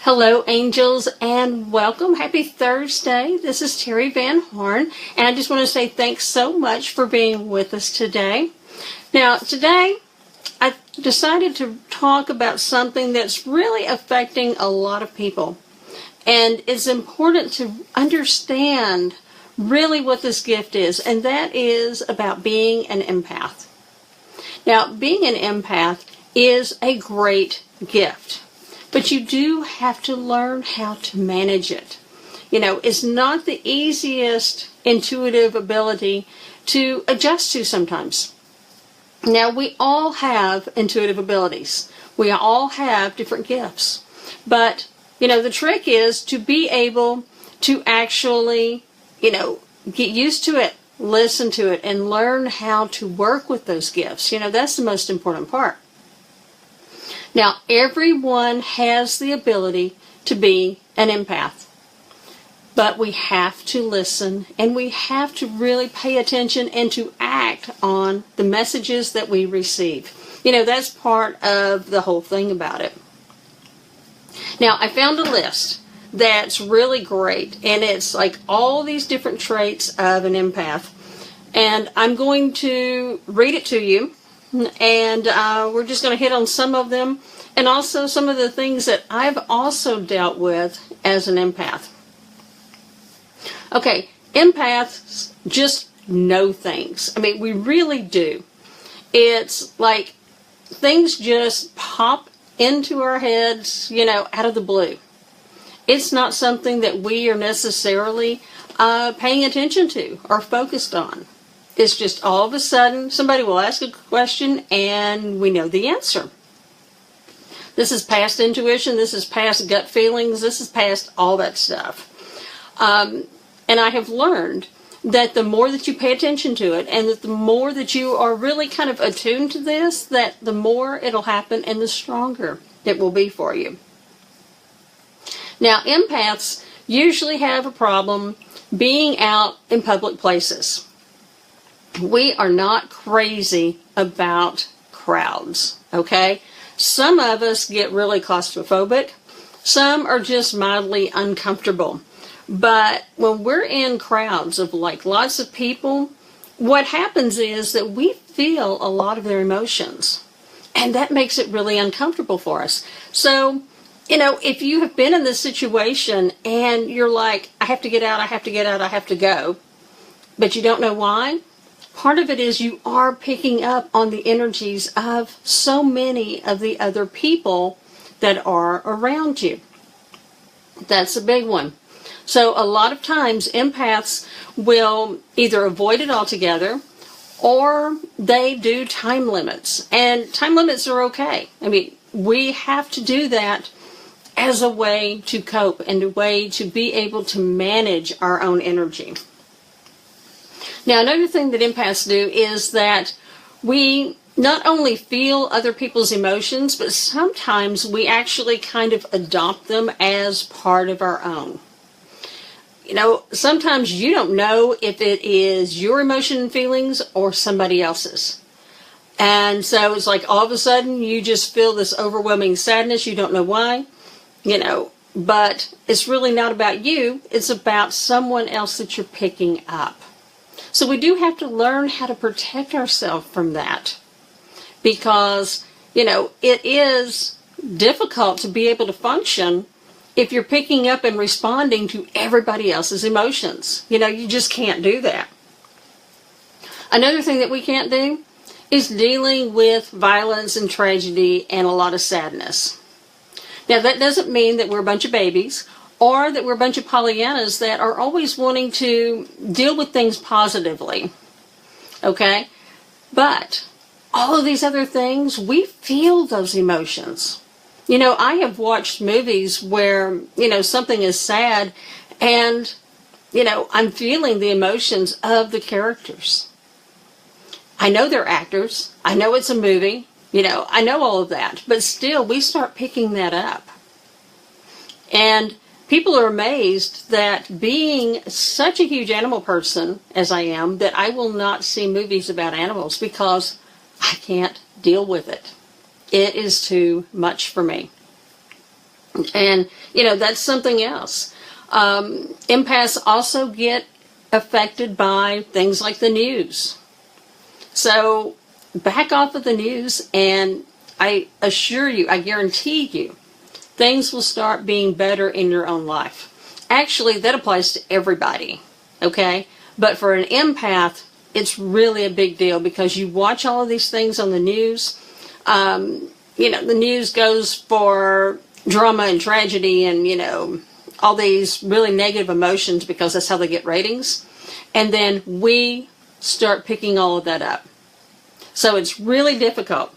Hello, angels, and welcome. Happy Thursday. This is Terry Van Horn, and I just want to say thanks so much for being with us today. Now, today, I decided to talk about something that's really affecting a lot of people, and it's important to understand really what this gift is, and that is about being an empath. Now, being an empath is a great gift. But you do have to learn how to manage it. You know, it's not the easiest intuitive ability to adjust to sometimes. Now, we all have intuitive abilities. We all have different gifts. But, the trick is to be able to actually, get used to it, listen to it, and learn how to work with those gifts. That's the most important part. Now, everyone has the ability to be an empath, but we have to listen and we have to really pay attention and to act on the messages that we receive. That's part of the whole thing about it. Now, I found a list that's really great, and it's like all these different traits of an empath, and I'm going to read it to you. And we're just going to hit on some of them and also some of the things that I've also dealt with as an empath. Okay, empaths just know things. We really do. It's like things just pop into our heads, out of the blue. It's not something that we are necessarily paying attention to or focused on. It's just all of a sudden somebody will ask a question and we know the answer. This is past intuition. This is past gut feelings. This is past all that stuff. And I have learned that the more that you pay attention to it and that the more that you are really kind of attuned to this, that the more it'll happen and the stronger it will be for you. Now, empaths usually have a problem being out in public places. We are not crazy about crowds, okay? Some of us get really claustrophobic. Some are just mildly uncomfortable. But when we're in crowds of lots of people, what happens is that we feel a lot of their emotions. And that makes it really uncomfortable for us. So, if you have been in this situation and you're like, I have to get out, I have to get out, I have to go, but you don't know why, part of it is you are picking up on the energies of so many of the other people that are around you. That's a big one. So a lot of times empaths will either avoid it altogether or they do time limits. And time limits are okay. We have to do that as a way to cope and a way to be able to manage our own energy. Now, another thing that empaths do is that we not only feel other people's emotions, but sometimes we actually kind of adopt them as part of our own. Sometimes you don't know if it is your emotion and feelings or somebody else's. And so it's like all of a sudden you just feel this overwhelming sadness. You don't know why, but it's really not about you. It's about someone else that you're picking up. So we do have to learn how to protect ourselves from that because, it is difficult to be able to function if you're picking up and responding to everybody else's emotions. You just can't do that. Another thing that we can't do is dealing with violence and tragedy and a lot of sadness. Now, that doesn't mean that we're a bunch of babies or that we're a bunch of Pollyannas that are always wanting to deal with things positively, okay? But all of these other things, we feel those emotions. I have watched movies where, something is sad and, I'm feeling the emotions of the characters. I know they're actors. I know it's a movie. I know all of that. But still, we start picking that up. And people are amazed that being such a huge animal person as I am, that I will not see movies about animals because I can't deal with it. It is too much for me. And, that's something else. Empaths also get affected by things like the news. So back off of the news, and I assure you, I guarantee you, things will start being better in your own life. Actually, that applies to everybody, okay? But for an empath, it's really a big deal because you watch all of these things on the news. The news goes for drama and tragedy and, all these really negative emotions because that's how they get ratings. And then we start picking all of that up. So it's really difficult.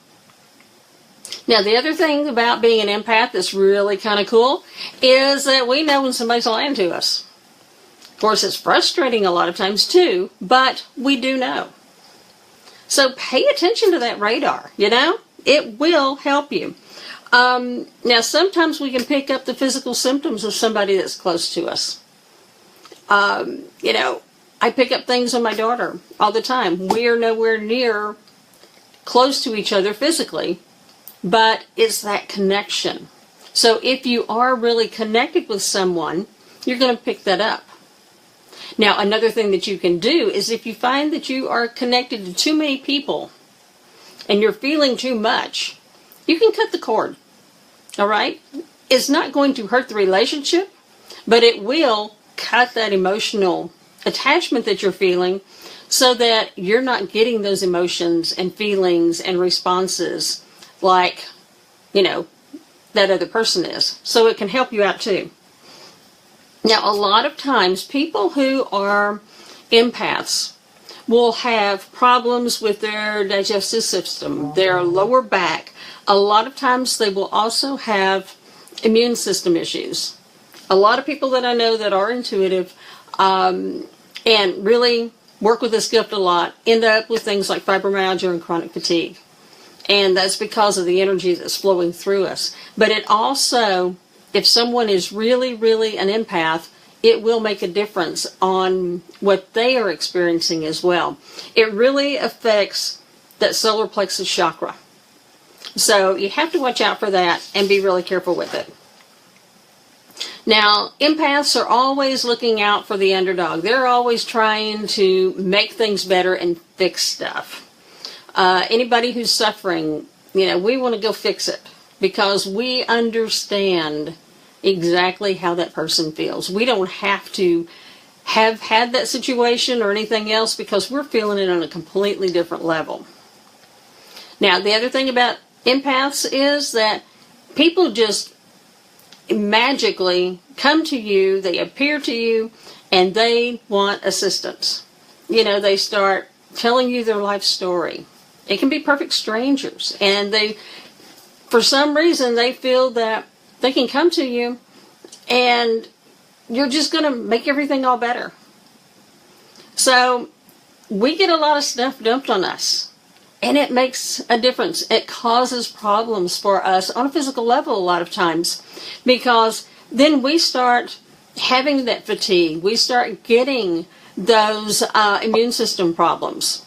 Now, the other thing about being an empath that's really kind of cool is that we know when somebody's lying to us. Of course, it's frustrating a lot of times too, but we do know. So pay attention to that radar, It will help you. Now, sometimes we can pick up the physical symptoms of somebody that's close to us. I pick up things on my daughter all the time. We are nowhere near close to each other physically, but it's that connection. So if you are really connected with someone, you're going to pick that up. Now, another thing that you can do is if you find that you are connected to too many people and you're feeling too much, you can cut the cord. All right? It's not going to hurt the relationship, but it will cut that emotional attachment that you're feeling so that you're not getting those emotions and feelings and responses like, that other person is. So it can help you out too. Now, a lot of times, people who are empaths will have problems with their digestive system, their lower back. A lot of times, they will also have immune system issues. A lot of people that I know that are intuitive and really work with this gift a lot end up with things like fibromyalgia and chronic fatigue. And that's because of the energy that's flowing through us. But it also, if someone is really, really an empath, it will make a difference on what they are experiencing as well. It really affects that solar plexus chakra. So you have to watch out for that and be really careful with it. Now, empaths are always looking out for the underdog. They're always trying to make things better and fix stuff. Anybody who's suffering, we want to go fix it because we understand exactly how that person feels. We don't have to have had that situation or anything else because we're feeling it on a completely different level. Now, the other thing about empaths is that people just magically come to you, they appear to you, and they want assistance. They start telling you their life story. It can be perfect strangers, and for some reason, they feel that they can come to you and you're just going to make everything all better. So we get a lot of stuff dumped on us, and it makes a difference. It causes problems for us on a physical level a lot of times because then we start having that fatigue. We start getting those immune system problems.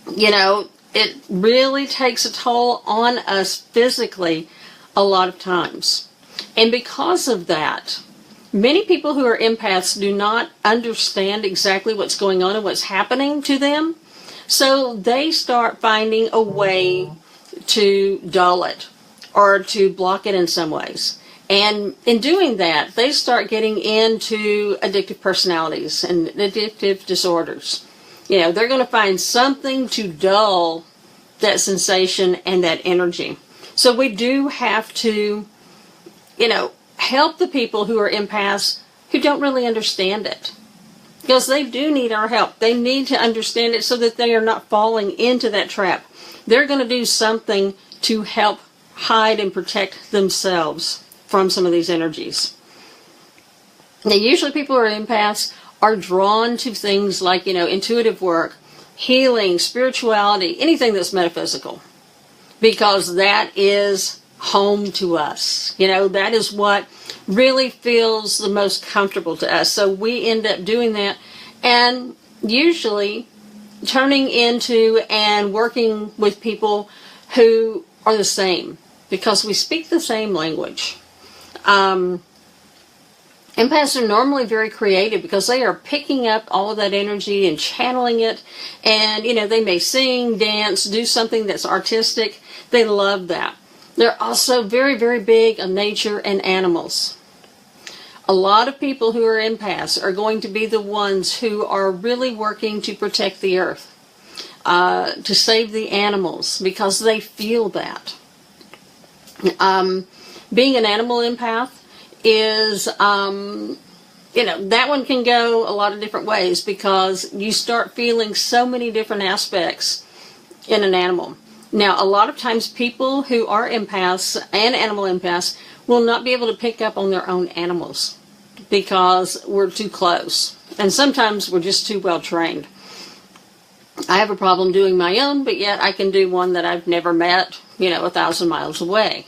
It really takes a toll on us physically a lot of times. And because of that, many people who are empaths do not understand exactly what's going on and what's happening to them. So they start finding a way to dull it or to block it in some ways. And in doing that, they start getting into addictive personalities and addictive disorders. They're going to find something to dull that sensation and that energy. So we do have to, help the people who are empaths who don't really understand it. Because they do need our help. They need to understand it so that they are not falling into that trap. They're going to do something to help hide and protect themselves from some of these energies. Now, usually people who are empaths are drawn to things like, intuitive work, healing, spirituality, anything that's metaphysical, because that is home to us. That is what really feels the most comfortable to us. So we end up doing that and usually turning into and working with people who are the same because we speak the same language. Empaths are normally very creative because they are picking up all of that energy and channeling it. And, they may sing, dance, do something that's artistic. They love that. They're also very, very big on nature and animals. A lot of people who are empaths are going to be the ones who are really working to protect the earth, to save the animals, because they feel that. Being an animal empath is, that one can go a lot of different ways, because you start feeling so many different aspects in an animal. Now, a lot of times people who are empaths and animal empaths will not be able to pick up on their own animals because we're too close. And sometimes we're just too well trained. I have a problem doing my own, but yet I can do one that I've never met, 1,000 miles away.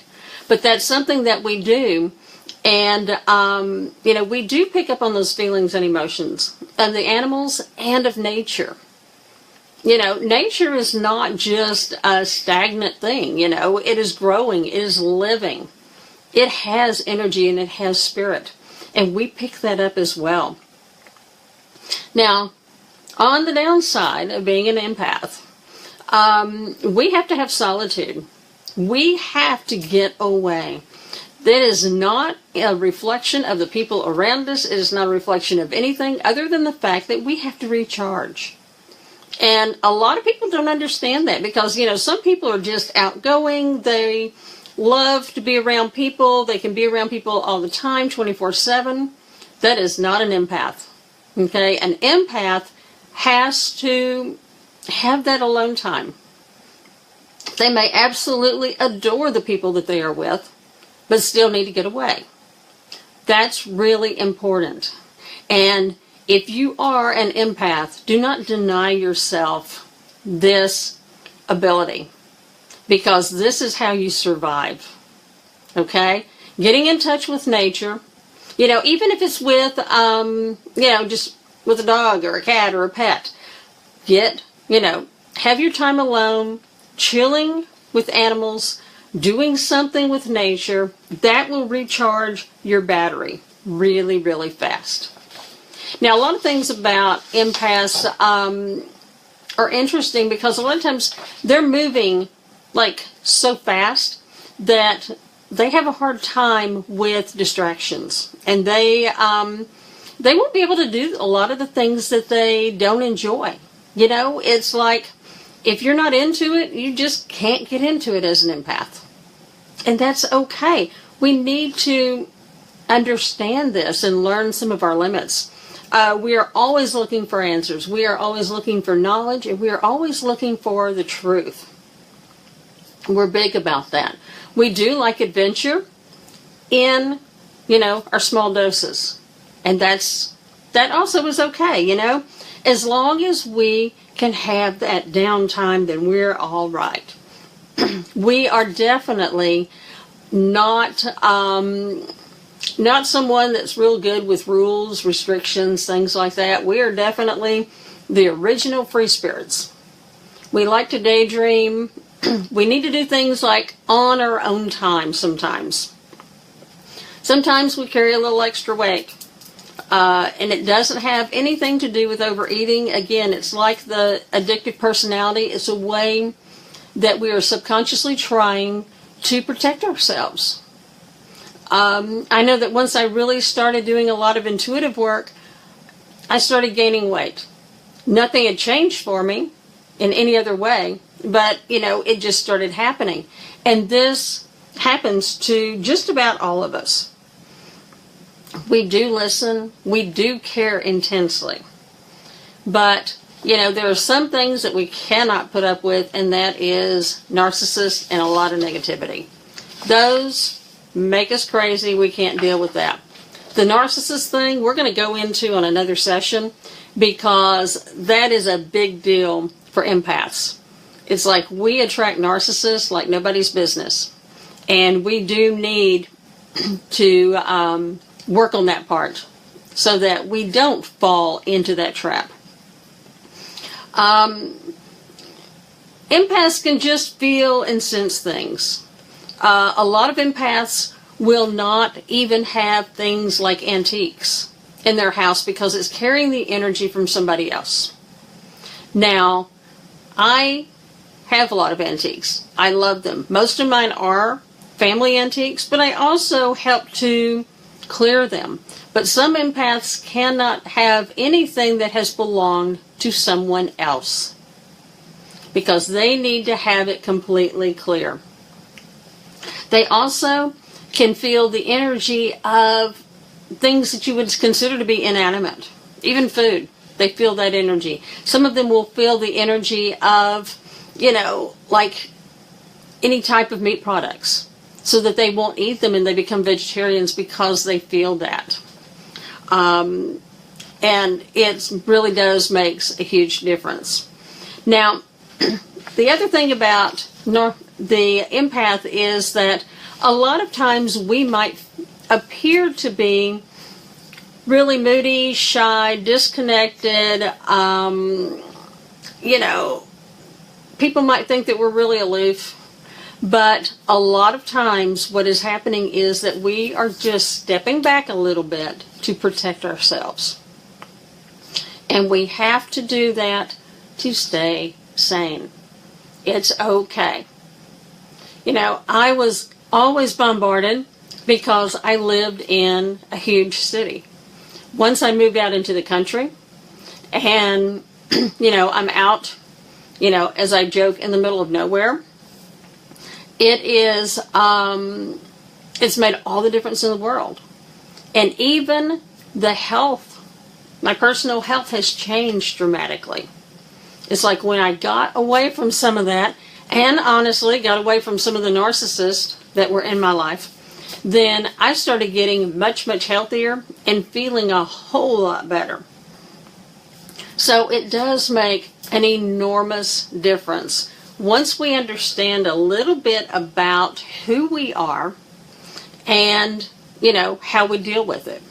But that's something that we do. And, we do pick up on those feelings and emotions of the animals and of nature. Nature is not just a stagnant thing, it is growing, it is living. It has energy and it has spirit. And we pick that up as well. Now, on the downside of being an empath, we have to have solitude. We have to get away. That is not a reflection of the people around us. It is not a reflection of anything other than the fact that we have to recharge. And a lot of people don't understand that because, some people are just outgoing. They love to be around people. They can be around people all the time, 24/7. That is not an empath. Okay? An empath has to have that alone time. They may absolutely adore the people that they are with, but still need to get away. That's really important. And if you are an empath, do not deny yourself this ability, because this is how you survive. Okay? Getting in touch with nature, even if it's with, just with a dog or a cat or a pet, have your time alone, chilling with animals, doing something with nature. That will recharge your battery really, really fast. Now, a lot of things about empaths are interesting because a lot of times they're moving so fast that they have a hard time with distractions, and they won't be able to do a lot of the things that they don't enjoy. It's like if you're not into it, you just can't get into it as an empath. And that's okay. We need to understand this and learn some of our limits. We are always looking for answers. We are always looking for knowledge, and we are always looking for the truth. We're big about that. We do like adventure in, our small doses. And that also is okay, As long as we can have that downtime, then we're all right. We are definitely not someone that's real good with rules, restrictions, things like that. We are definitely the original free spirits. We like to daydream. We need to do things like on our own time sometimes. Sometimes we carry a little extra weight. And it doesn't have anything to do with overeating. Again, it's like the addictive personality. It's a way that we are subconsciously trying to protect ourselves. I know that once I really started doing a lot of intuitive work, I started gaining weight. Nothing had changed for me in any other way, but, it just started happening. And this happens to just about all of us. We do listen. We do care intensely. But, there are some things that we cannot put up with, and that is narcissists and a lot of negativity. Those make us crazy. We can't deal with that. The narcissist thing, we're going to go into on another session, because that is a big deal for empaths. It's like we attract narcissists like nobody's business. And we do need to work on that part so that we don't fall into that trap. Empaths can just feel and sense things. A lot of empaths will not even have things like antiques in their house because it's carrying the energy from somebody else. Now, I have a lot of antiques. I love them. Most of mine are family antiques, but I also help to clear them. But some empaths cannot have anything that has belonged to someone else because they need to have it completely clear. They also can feel the energy of things that you would consider to be inanimate, even food. They feel that energy. Some of them will feel the energy of, like any type of meat products, so that they won't eat them and they become vegetarians because they feel that. And it really does makes a huge difference. Now, the other thing about the empath is that a lot of times we might appear to be really moody, shy, disconnected. People might think that we're really aloof. But a lot of times what is happening is that we are just stepping back a little bit to protect ourselves. And we have to do that to stay sane. It's okay. I was always bombarded because I lived in a huge city. Once I moved out into the country and, I'm out, as I joke, in the middle of nowhere, it is, it's made all the difference in the world. And even the health, my personal health has changed dramatically. It's like when I got away from some of that, and honestly got away from some of the narcissists that were in my life, then I started getting much, much healthier and feeling a whole lot better. So it does make an enormous difference once we understand a little bit about who we are and, how we deal with it.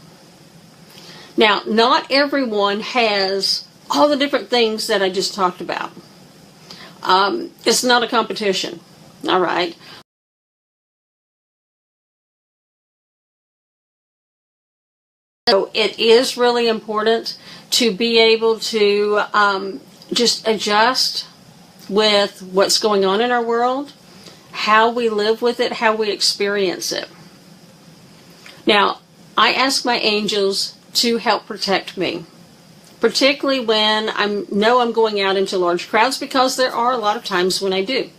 Now, not everyone has all the different things that I just talked about. It's not a competition, all right? So it is really important to be able to just adjust with what's going on in our world, how we live with it, how we experience it. Now, I ask my angels to help protect me, particularly when I know I'm going out into large crowds, because there are a lot of times when I do.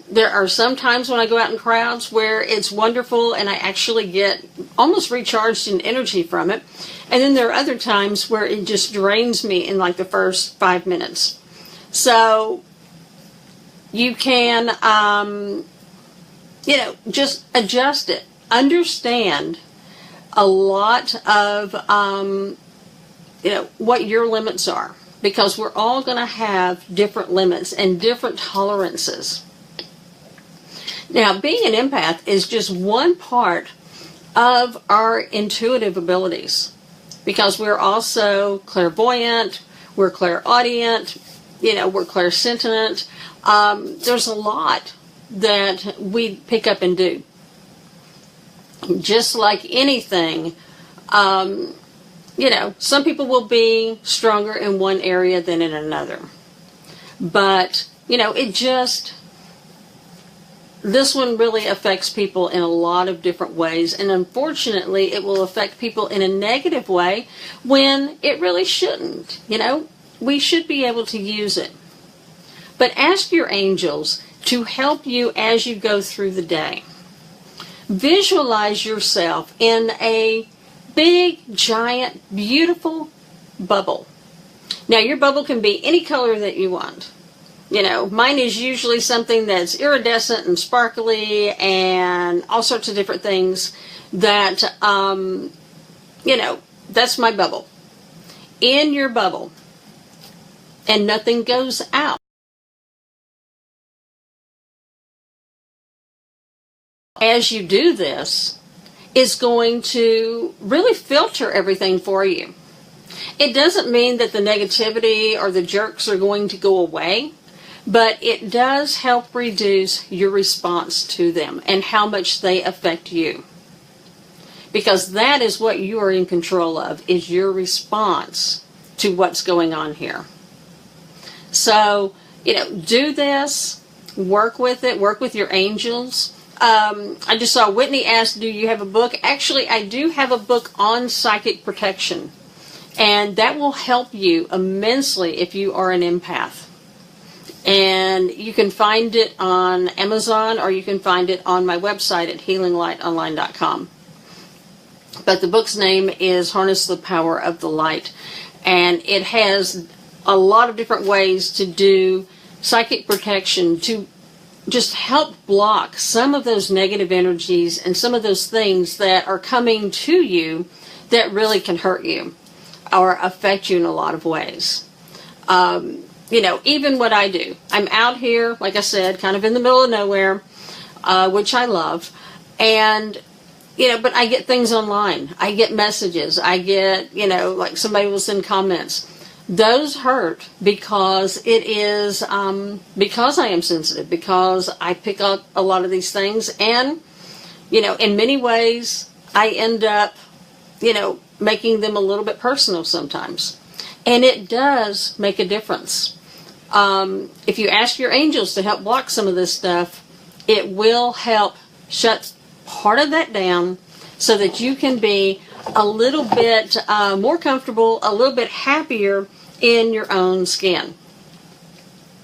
There are some times when I go out in crowds where it's wonderful and I actually get almost recharged in energy from it. And then there are other times where it just drains me in like the first 5 minutes. So you can, just adjust it. Understand a lot of, what your limits are. Because we're all going to have different limits and different tolerances. Now, being an empath is just one part of our intuitive abilities. Because we're also clairvoyant, we're clairaudient, we're clairsentient. There's a lot that we pick up and do. Just like anything, some people will be stronger in one area than in another. But, this one really affects people in a lot of different ways. And unfortunately, it will affect people in a negative way when it really shouldn't. We should be able to use it. But ask your angels to help you as you go through the day. Visualize yourself in a big, giant, beautiful bubble. Now, your bubble can be any color that you want. Mine is usually something that's iridescent and sparkly and all sorts of different things that, that's my bubble. In your bubble. And nothing goes out. As you do this, is going to really filter everything for you. It doesn't mean that the negativity or the jerks are going to go away, but it does help reduce your response to them and how much they affect you. Because that is what you are in control of, is your response to what's going on here. So, do this, work with it, work with your angels. I just saw Whitney asked, do you have a book? Actually, I do have a book on psychic protection. And that will help you immensely if you are an empath. And you can find it on Amazon, or you can find it on my website at healinglightonline.com. But the book's name is Harness the Power of the Light. And it has a lot of different ways to do psychic protection to just help block some of those negative energies and some of those things that are coming to you that really can hurt you or affect you in a lot of ways. Even what I do. I'm out here, like I said, kind of in the middle of nowhere, which I love. And, but I get things online. I get messages. I get, like somebody will send comments. Those hurt because it is, because I am sensitive, because I pick up a lot of these things. And, in many ways, I end up, making them a little bit personal sometimes. And it does make a difference. If you ask your angels to help block some of this stuff, it will help shut part of that down so that you can be a little bit more comfortable, a little bit happier in your own skin.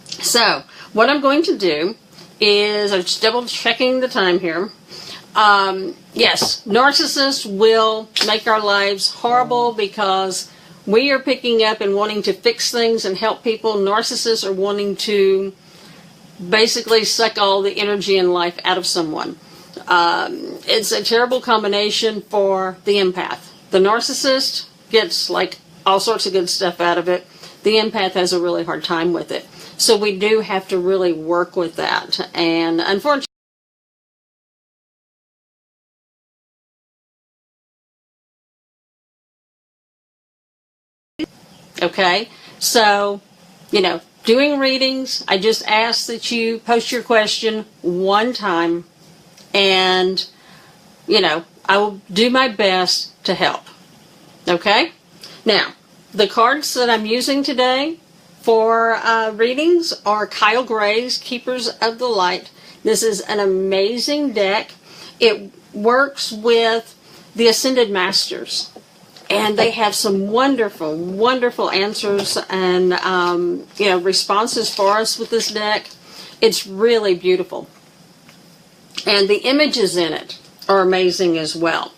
So, what I'm going to do is, I'm just double checking the time here. Yes, narcissists will make our lives horrible because we are picking up and wanting to fix things and help people. Narcissists are wanting to basically suck all the energy in life out of someone. It's a terrible combination for the empath. The narcissist gets like all sorts of good stuff out of it. The empath has a really hard time with it. So we do have to really work with that. And unfortunately, okay, so, doing readings, I just ask that you post your question one time, and, I will do my best to help. Okay? Now, the cards that I'm using today for readings are Kyle Gray's Keepers of the Light. This is an amazing deck. It works with the Ascended Masters. And they have some wonderful, wonderful answers and, responses for us with this deck. It's really beautiful. And the images in it are amazing as well.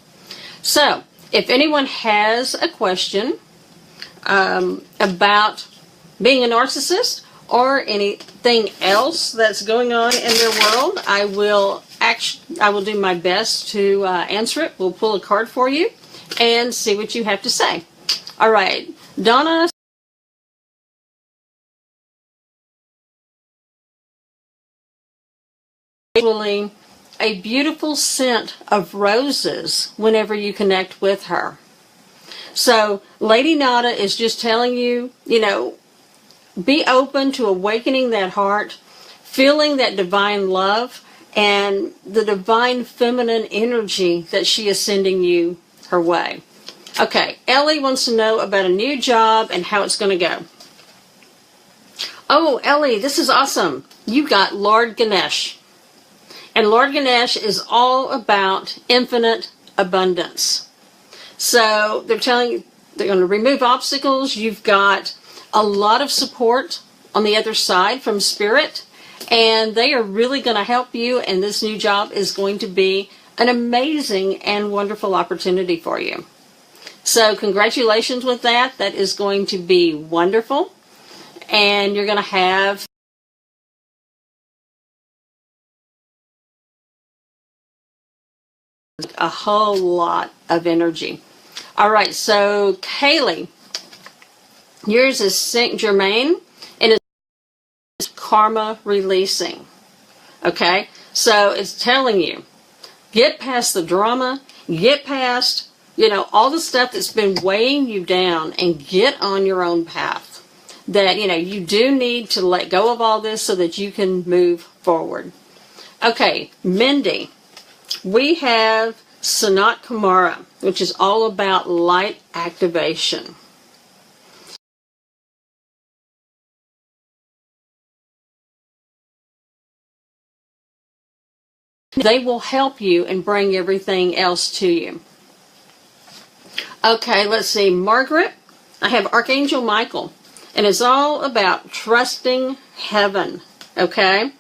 So, if anyone has a question about being a narcissist or anything else that's going on in their world, I will do my best to answer it. We'll pull a card for you and see what you have to say. All right, Donna. Actually, a beautiful scent of roses whenever you connect with her. So, Lady Nada is just telling you, be open to awakening that heart, feeling that divine love, and the divine feminine energy that she is sending you her way. Okay, Ellie wants to know about a new job and how it's going to go. Oh, Ellie, this is awesome. You got Lord Ganesh. And Lord Ganesh is all about infinite abundance. So they're telling you they're going to remove obstacles. You've got a lot of support on the other side from Spirit. And they are really going to help you. And this new job is going to be an amazing and wonderful opportunity for you. So congratulations with that. That is going to be wonderful. And you're going to have a whole lot of energy. All right, so Kaylee, yours is Saint Germain, and it's karma releasing. Okay, so it's telling you, get past the drama, get past, all the stuff that's been weighing you down, and get on your own path. that, you do need to let go of all this so that you can move forward. Okay, Mindy, we have Sanat Kumara, which is all about light activation. They will help you and bring everything else to you. Okay, let's see. Margaret, I have Archangel Michael, and it's all about trusting heaven. Okay?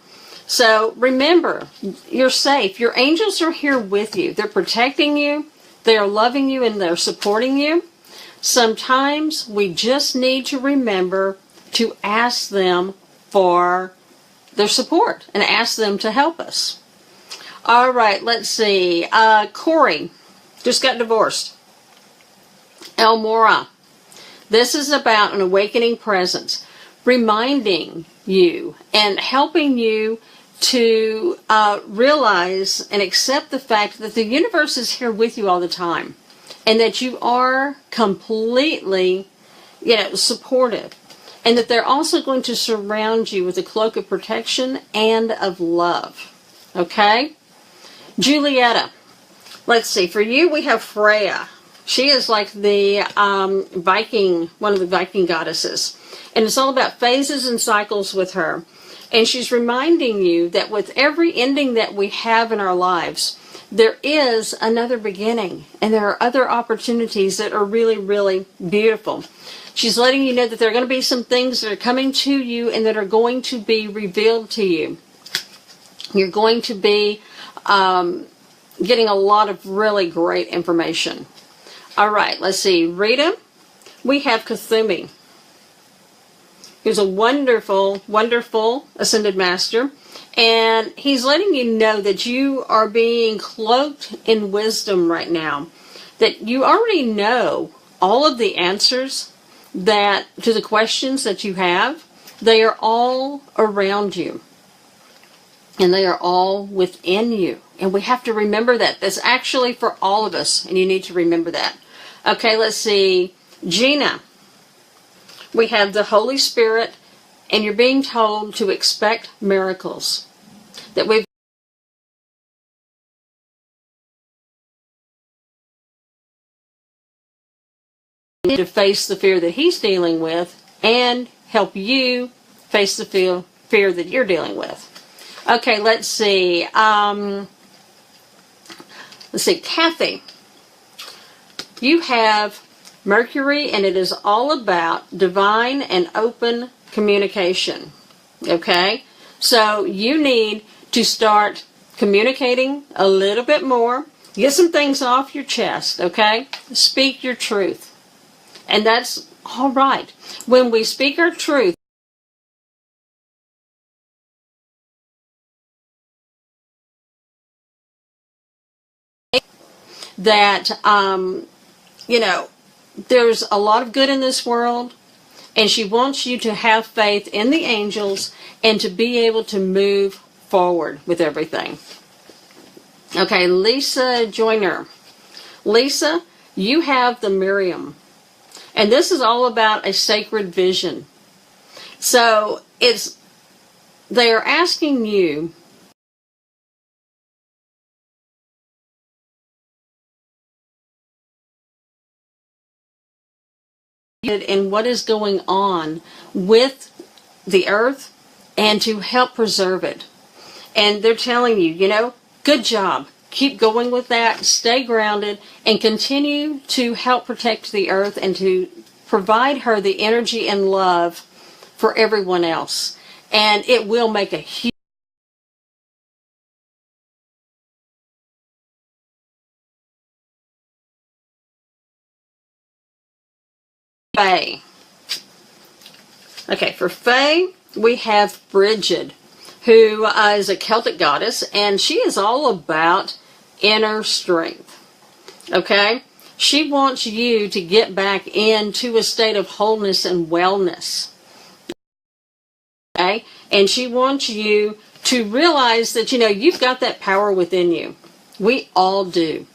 So remember, you're safe. Your angels are here with you. They're protecting you, they are loving you, and they're supporting you. Sometimes we just need to remember to ask them for their support and ask them to help us. All right, let's see. Corey just got divorced. Elmora, this is about an awakening presence, reminding you and helping you to realize and accept the fact that the universe is here with you all the time, and that you are completely, supportive, and that they're also going to surround you with a cloak of protection and of love. Okay? Julietta, let's see. For you, we have Freya. She is like the Viking, one of the Viking goddesses. And it's all about phases and cycles with her. And she's reminding you that with every ending that we have in our lives, there is another beginning. And there are other opportunities that are really, really beautiful. She's letting you know that there are going to be some things that are coming to you and that are going to be revealed to you. You're going to be getting a lot of really great information. All right, let's see. Rita, we have Kuthumi, who's a wonderful, wonderful Ascended Master. And he's letting you know that you are being cloaked in wisdom right now. That you already know all of the answers to the questions that you have. They are all around you. And they are all within you. And we have to remember that. That's actually for all of us. And you need to remember that. Okay, let's see. Gina, we have the Holy Spirit. And you're being told to expect miracles. That we've to face the fear that he's dealing with and help you face the fear that you're dealing with. Okay, let's see. Kathy. You have Mercury, and it is all about divine and open communication. Okay? So you need to start communicating a little bit more. Get some things off your chest, okay? Speak your truth. And that's all right. When we speak our truth, that, there's a lot of good in this world, and she wants you to have faith in the angels and to be able to move forward with everything. Okay, Lisa Joyner. Lisa, you have the Miriam. And this is all about a sacred vision. So they are asking you in what is going on with the earth and to help preserve it. And they're telling you, good job. Keep going with that. Stay grounded and continue to help protect the earth and to provide her the energy and love for everyone else. And it will make a huge Faye. Okay, for Faye, we have Bridget, who is a Celtic goddess, and she is all about inner strength. Okay? She wants you to get back into a state of wholeness and wellness. Okay? And she wants you to realize that, you've got that power within you. We all do.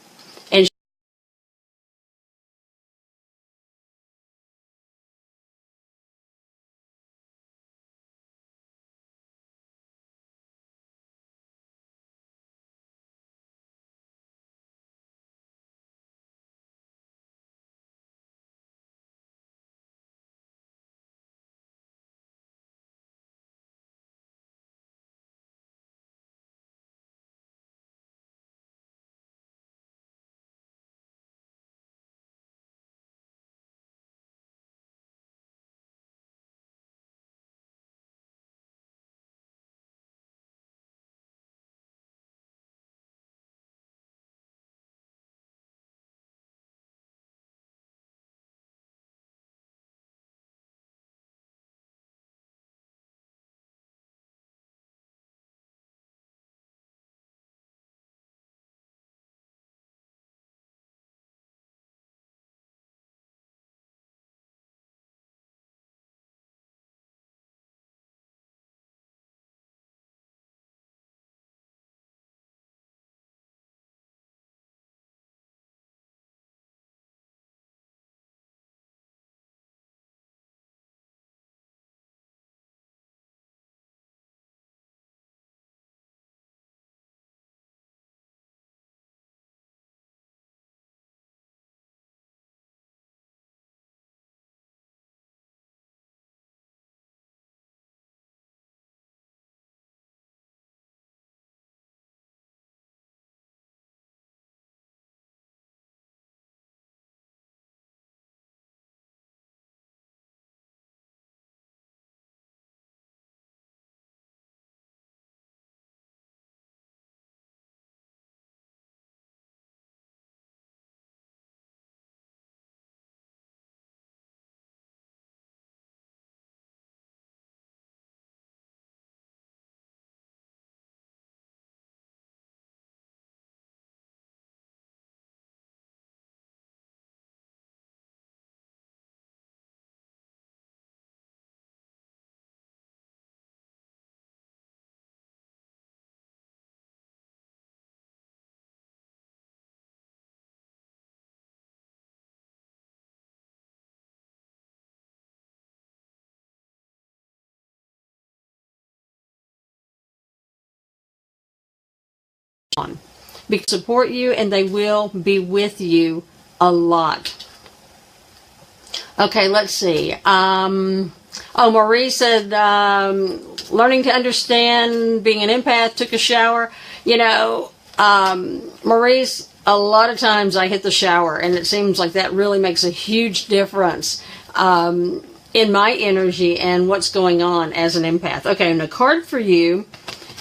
because they support you and they will be with you a lot. Okay, let's see. Marie said, learning to understand being an empath, took a shower. Marie's, a lot of times I hit the shower, and it seems like that really makes a huge difference in my energy and what's going on as an empath. Okay, and the card for you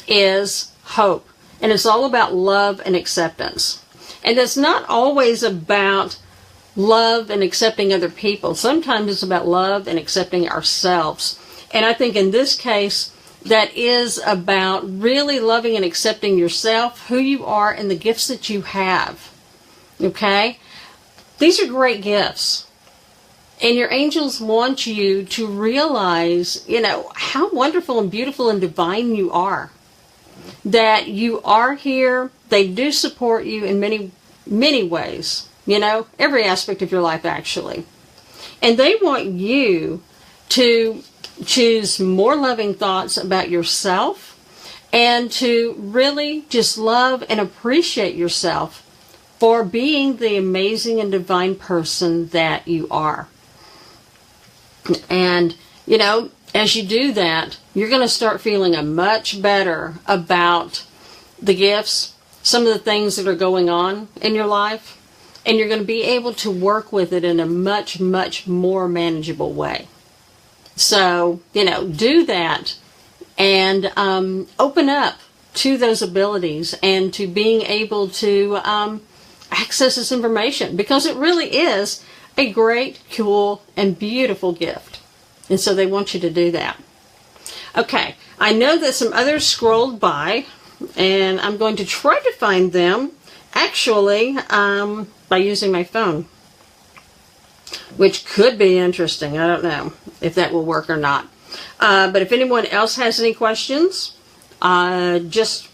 is hope. And it's all about love and acceptance. And it's not always about love and accepting other people. Sometimes it's about love and accepting ourselves. And I think in this case, that is about really loving and accepting yourself, who you are, and the gifts that you have. Okay? These are great gifts. And your angels want you to realize, how wonderful and beautiful and divine you are. That you are here. They do support you in many, many ways. Every aspect of your life, actually. And they want you to choose more loving thoughts about yourself and to really just love and appreciate yourself for being the amazing and divine person that you are. And, as you do that, you're going to start feeling much better about the gifts, some of the things that are going on in your life. And you're going to be able to work with it in a much, much more manageable way. So, do that and open up to those abilities and to being able to access this information, because it really is a great, cool, and beautiful gift. And so they want you to do that. Okay, I know that some others scrolled by, and I'm going to try to find them, actually, by using my phone, which could be interesting. I don't know if that will work or not. But if anyone else has any questions, just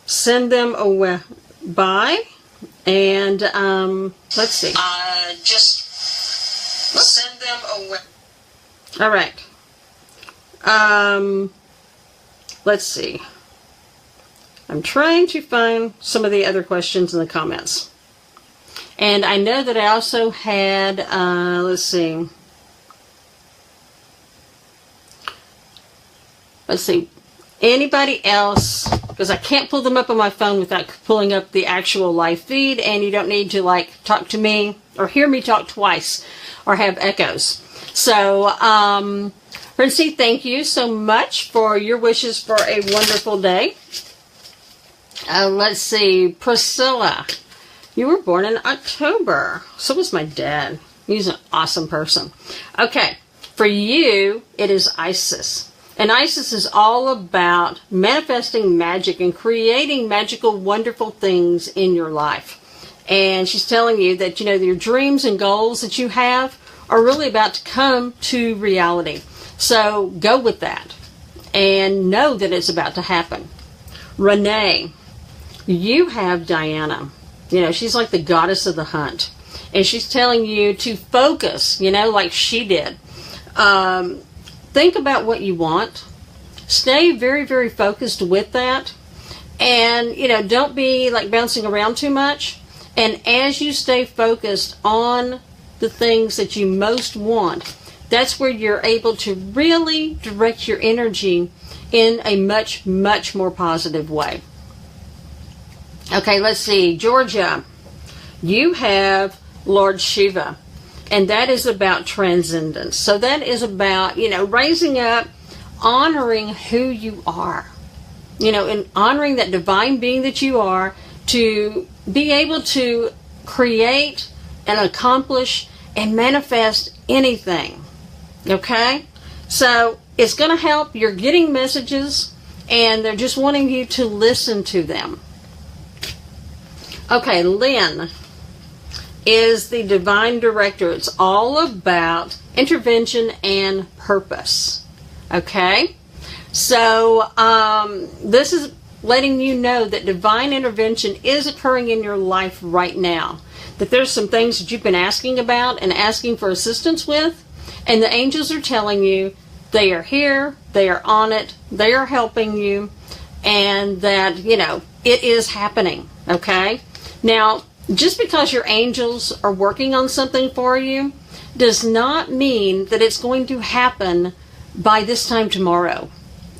send them away by, and let's see. Just send them away. All right. Let's see. I'm trying to find some of the other questions in the comments. And I know that I also had, let's see. Anybody else, because I can't pull them up on my phone without pulling up the actual live feed, and you don't need to talk to me or hear me talk twice or have echoes. So, Princey, thank you so much for your wishes for a wonderful day. Let's see, Priscilla. You were born in October. So was my dad. He's an awesome person. Okay, for you, it is Isis. And Isis is all about manifesting magic and creating magical, wonderful things in your life. And she's telling you that, your dreams and goals that you have are really about to come to reality. So go with that and know that it's about to happen. Renee, you have Diana. She's like the goddess of the hunt. And she's telling you to focus, like she did. Think about what you want. Stay very, very focused with that. And, don't be bouncing around too much. And as you stay focused on the things that you most want, that's where you're able to really direct your energy in a much, much more positive way. Okay, let's see. Georgia, you have Lord Shiva, and that is about transcendence. So that is about, raising up, honoring who you are, and honoring that divine being that you are, to be able to create and accomplish and manifest anything. Okay? So it's going to help. You're getting messages, and they're just wanting you to listen to them. Okay, Lynn is the divine director. It's all about intervention and purpose. Okay? So this is letting you know that divine intervention is occurring in your life right now. That there's some things that you've been asking about and asking for assistance with, and the angels are telling you they are here, they are on it, they are helping you, and that, it is happening, okay? Now, just because your angels are working on something for you does not mean that it's going to happen by this time tomorrow,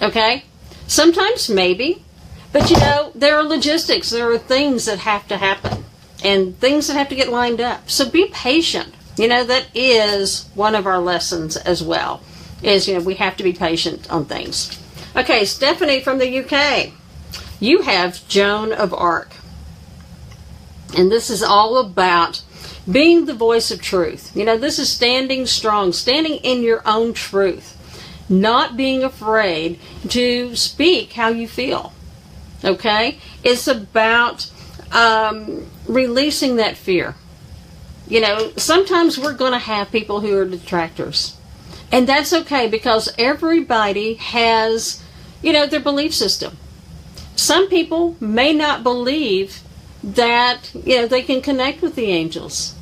okay? Sometimes maybe, but there are logistics, there are things that have to happen and things that have to get lined up. So be patient. That is one of our lessons as well, is, we have to be patient on things. Okay, Stephanie from the UK. You have Joan of Arc. And this is all about being the voice of truth. This is standing strong, standing in your own truth, not being afraid to speak how you feel. Okay? It's about releasing that fear. Sometimes we're going to have people who are detractors. And that's okay, because everybody has, their belief system. Some people may not believe that, they can connect with the angels.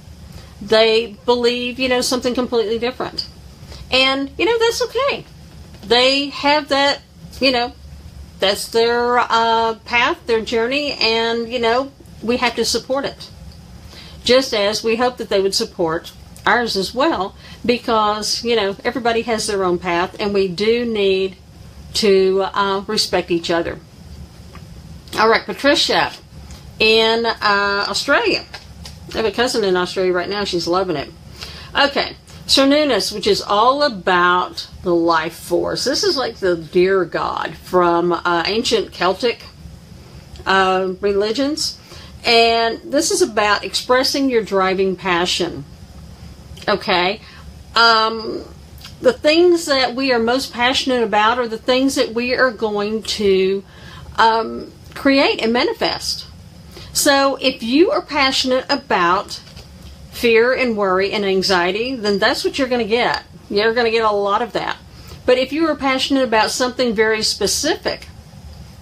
They believe, something completely different. And, that's okay. They have that, that's their path, their journey, and, we have to support it. Just as we hope that they would support ours as well, because, everybody has their own path, and we do need to respect each other. All right, Patricia in Australia. I have a cousin in Australia right now. She's loving it. Okay, Cernunnos, which is all about the life force. This is like the deer god from ancient Celtic religions. And this is about expressing your driving passion. Okay? The things that we are most passionate about are the things that we are going to create and manifest. So if you are passionate about fear and worry and anxiety, then that's what you're going to get. You're going to get a lot of that. But if you are passionate about something very specific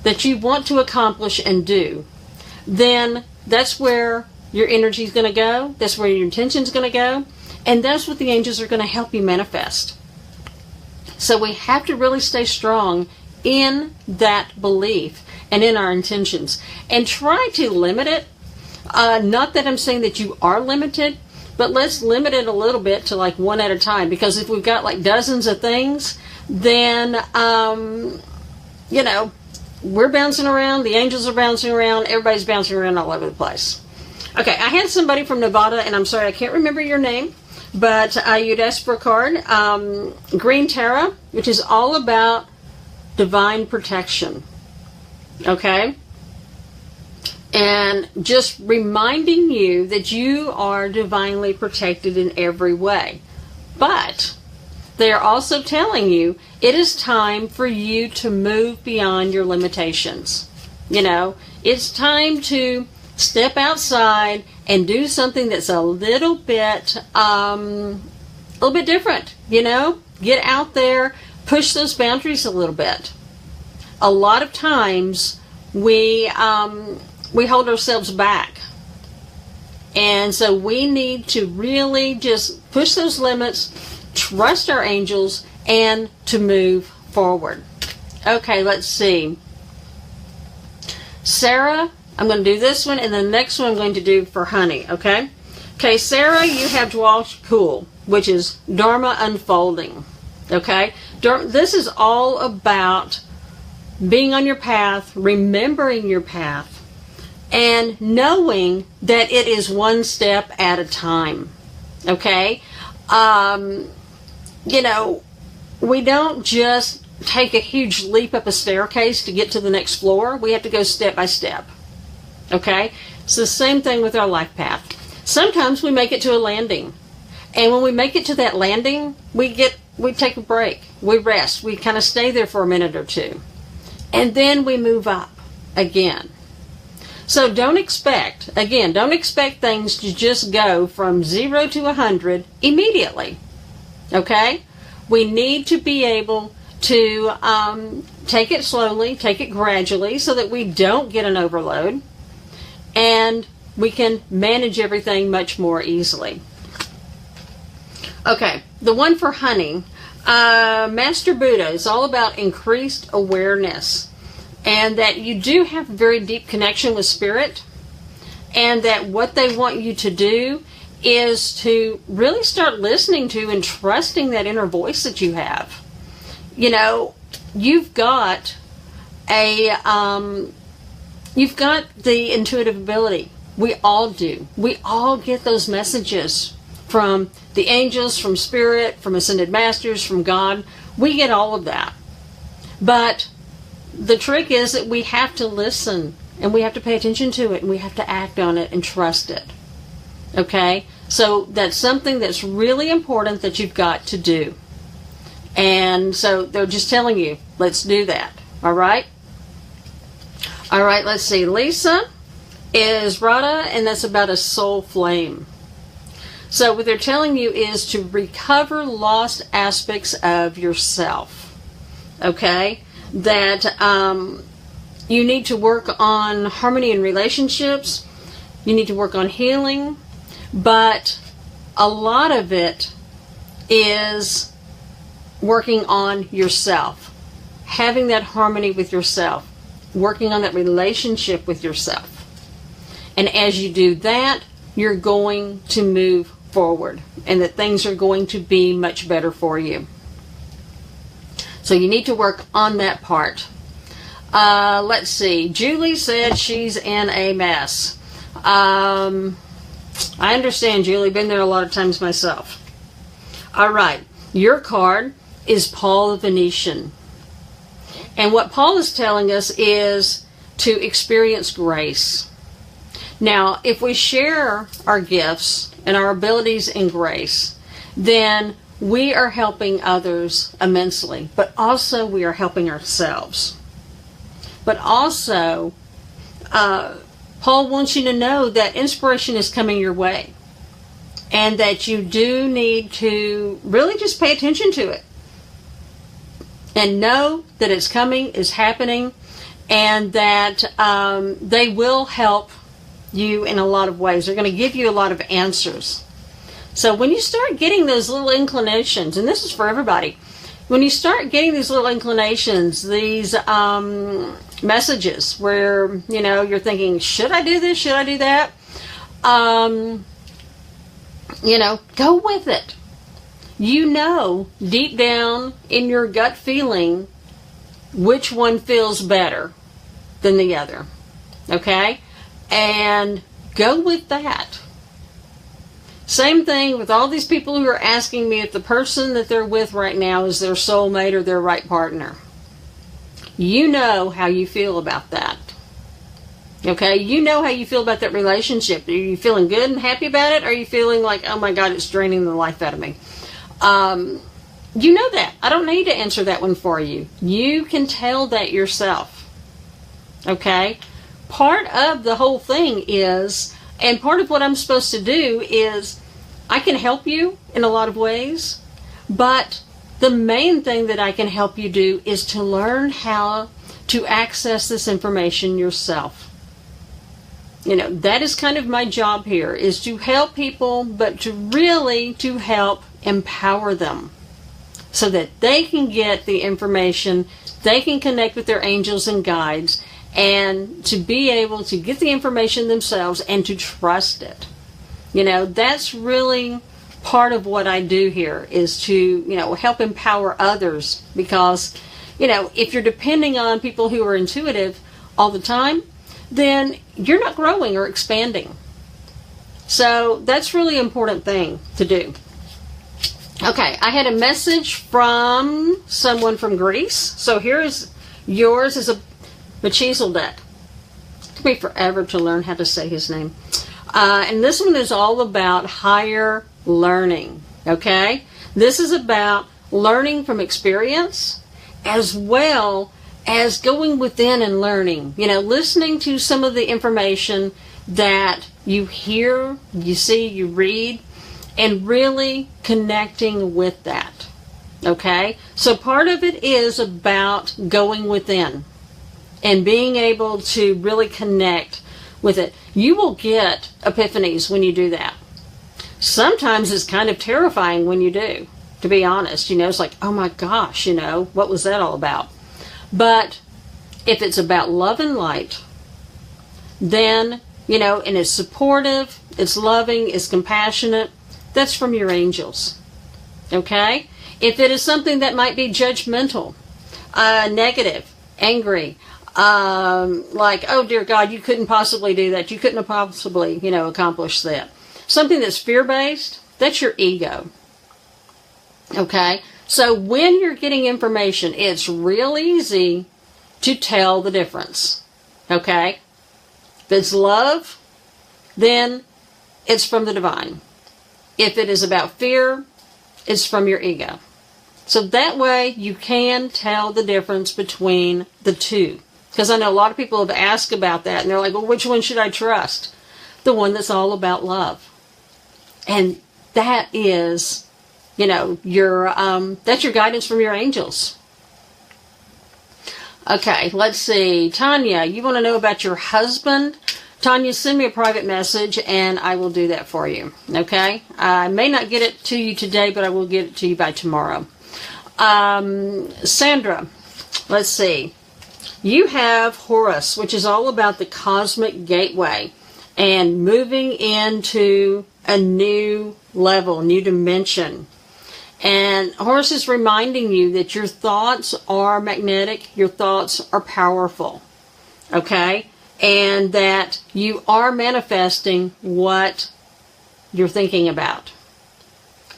that you want to accomplish and do, then that's where your energy is going to go. That's where your intention is going to go. And that's what the angels are going to help you manifest. So we have to really stay strong in that belief and in our intentions. And try to limit it. Not that I'm saying that you are limited, but let's limit it a little bit to like one at a time. Because if we've got like dozens of things, then, we're bouncing around, the angels are bouncing around, everybody's bouncing around all over the place. Okay, I had somebody from Nevada, and I'm sorry, I can't remember your name, but you'd asked for a card. Green Tara, which is all about divine protection. Okay? And just reminding you that you are divinely protected in every way. But they are also telling you it is time for you to move beyond your limitations. It's time to step outside and do something that's a little bit different. Get out there, push those boundaries a little bit. A lot of times we hold ourselves back. And so we need to really just push those limits, trust our angels, and to move forward. Okay, let's see. Sarah, I'm going to do this one, and the next one I'm going to do for Honey, okay? Okay, Sarah, you have Dwal Kul, which is Dharma unfolding, okay? This is all about being on your path, remembering your path, and knowing that it is one step at a time, okay? We don't just take a huge leap up a staircase to get to the next floor. We have to go step by step, okay? It's the same thing with our life path. Sometimes we make it to a landing, and when we make it to that landing, we take a break, we rest, we kind of stay there for a minute or two, and then we move up again. So don't expect things to just go from 0 to 100 immediately, okay? We need to be able to take it slowly, take it gradually, so that we don't get an overload, and we can manage everything much more easily. Okay, the one for Honey, Master Buddha is all about increased awareness. and that you do have a very deep connection with Spirit, and that what they want you to do is to really start listening to and trusting that inner voice that you have. You know, you've got the intuitive ability. We all do. We all get those messages from the angels, from Spirit, from Ascended Masters, from God. We get all of that. But the trick is that we have to listen, and we have to pay attention to it, and we have to act on it and trust it. Okay? So that's something that's really important that you've got to do. And so they're just telling you, let's do that. All right? All right, let's see. Lisa is Radha, and that's about a soul flame. So what they're telling you is to recover lost aspects of yourself. Okay? That you need to work on harmony in relationships. You need to work on healing. But a lot of it is working on yourself. Having that harmony with yourself. Working on that relationship with yourself. And as you do that, you're going to move forward, and that things are going to be much better for you. So you need to work on that part. Let's see. Julie said she's in a mess. I understand, Julie. Been there a lot of times myself. All right. Your card is Paul the Venetian. And what Paul is telling us is to experience grace. Now, if we share our gifts and our abilities in grace, then we are helping others immensely, but also we are helping ourselves. But also, Paul wants you to know that inspiration is coming your way, and that you do need to really just pay attention to it and know that it's coming, it's happening, and that they will help you in a lot of ways. They're going to give you a lot of answers. So when you start getting those little inclinations, and this is for everybody, when you start getting these little inclinations, these messages where, you know, you're thinking, should I do this? Should I do that? You know, go with it. You know, deep down in your gut feeling, which one feels better than the other. Okay? And go with that. Same thing with all these people who are asking me if the person that they're with right now is their soulmate or their right partner. You know how you feel about that. Okay? You know how you feel about that relationship. Are you feeling good and happy about it? Or are you feeling like, oh my God, it's draining the life out of me? You know that. I don't need to answer that one for you. You can tell that yourself. Okay? Part of the whole thing is, and part of what I'm supposed to do is, I can help you in a lot of ways, but the main thing that I can help you do is to learn how to access this information yourself. You know, that is kind of my job here, is to help people, but to help empower them so that they can get the information, they can connect with their angels and guides, and to be able to get the information themselves and to trust it. You know, that's really part of what I do here, is to, you know, help empower others, because, you know, if you're depending on people who are intuitive all the time, then you're not growing or expanding. So that's really an important thing to do. Okay, I had a message from someone from Greece. So here's yours is a Melchizedek. It took me forever to learn how to say his name. And this one is all about higher learning. Okay? This is about learning from experience as well as going within and learning. You know, listening to some of the information that you hear, you see, you read, and really connecting with that. Okay? So part of it is about going within and being able to really connect with it. You will get epiphanies when you do that. Sometimes it's kind of terrifying when you do, to be honest. You know, it's like, oh my gosh, you know, what was that all about? But If it's about love and light, then, and it's supportive, it's loving, it's compassionate, that's from your angels. Okay? If it is something that might be judgmental, negative, angry, like, oh dear God, you couldn't possibly do that. You couldn't have possibly, accomplish that. Something that's fear-based, that's your ego. Okay? So when you're getting information, it's real easy to tell the difference. Okay? If it's love, then it's from the divine. If it is about fear, it's from your ego. So that way you can tell the difference between the two. Because I know a lot of people have asked about that, and they're like, well, which one should I trust? The one that's all about love. And that is, your that's your guidance from your angels. Okay, let's see. Tanya, you want to know about your husband? Tanya, send me a private message and I will do that for you. Okay? I may not get it to you today, but I will get it to you by tomorrow. Sandra, let's see. You have Horus, which is all about the cosmic gateway and moving into a new level, new dimension. And Horus is reminding you that your thoughts are magnetic, your thoughts are powerful, okay? And that you are manifesting what you're thinking about.